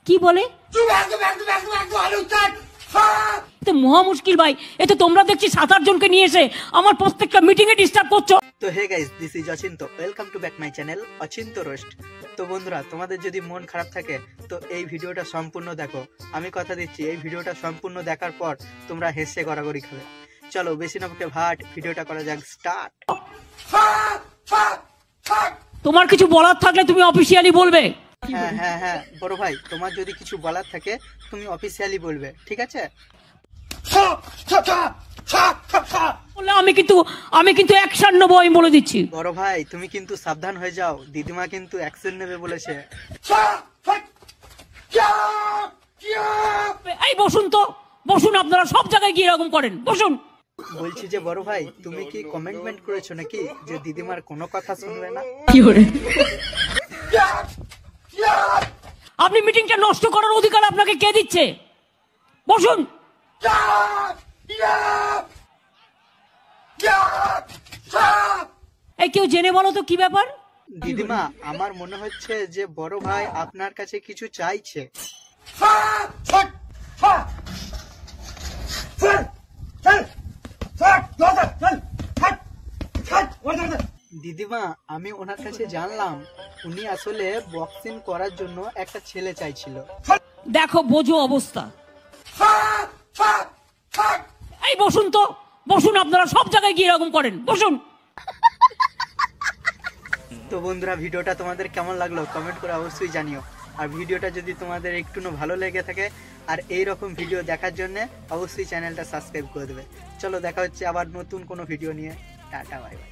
কি বলে মহা মুশকিল ভাই। এতে তোমরা দেখছি 7-8 জনকে নিয়ে এসে আমার প্রত্যেকটা মিটিং এ ডিস্টার্ব করছো। তো hey guys, this is Achinta, welcome to back my channel Achinta roast. তো বন্ধুরা, তোমাদের যদি মন খারাপ থাকে তো এই ভিডিওটা সম্পূর্ণ দেখো। আমি কথা দিচ্ছি, এই ভিডিওটা সম্পূর্ণ দেখার পর তোমরা হেসে গড়াগড়ি খাবে। চলো বেশি না বকে ভাট, ভিডিওটা করা যাক স্টার্ট। তোমার কিছু বলার থাকলে তুমি অফিসিয়ালি বলবে। হ্যাঁ হ্যাঁ হ্যাঁ বড় ভাই, তোমার যদি কিছু বলার থাকে তুমি অফিসিয়ালি বলবে, ঠিক আছে? আমি কিন্তু অ্যাকশন নেবো, আমি বলে দিচ্ছি। বড় ভাই তুমি কিন্তু সাবধান হয়ে যাও, দিদিমা কিন্তু অ্যাকশন নেবে বলেছে। এই বসুন তো, বসুন। আপনারা সব জায়গায় গিয়ে এরকম করেন, বসুন। বলছি যে বড় ভাই, তুমি কি কমিটমেন্ট করেছো নাকি যে দিদিমার কোনো কথা শুনবে না? আপনি মিটিংটা নষ্ট করার অধিকার আপনাকে কে দিচ্ছে? বসুন। এই কেউ জেনে বলো তো কি ব্যাপার? দিদিমা, আমার মনে হচ্ছে যে বড় ভাই আপনার কাছে কিছু চাইছে। দিদিমা, আমি ওনার কাছে জানলাম উনি আসলে বক্সিং করার জন্য একটা ছেলে চাইছিল। দেখো বোঝো অবস্থা। এই বসুন তো, বসুন। আপনারা সব জায়গায় গিয়ে এরকম করেন, বসুন। তো বন্ধুরা, ভিডিওটা তোমাদের কেমন লাগলো কমেন্ট করে অবশ্যই জানিও। আর ভিডিওটা যদি তোমাদের একটু ভালো লেগে থাকে আর এই রকম ভিডিও দেখার জন্য অবশ্যই চ্যানেলটা সাবস্ক্রাইব করে দেবে। চলো দেখা হচ্ছে আবার নতুন কোনো ভিডিও নিয়ে। Tata, bye bye.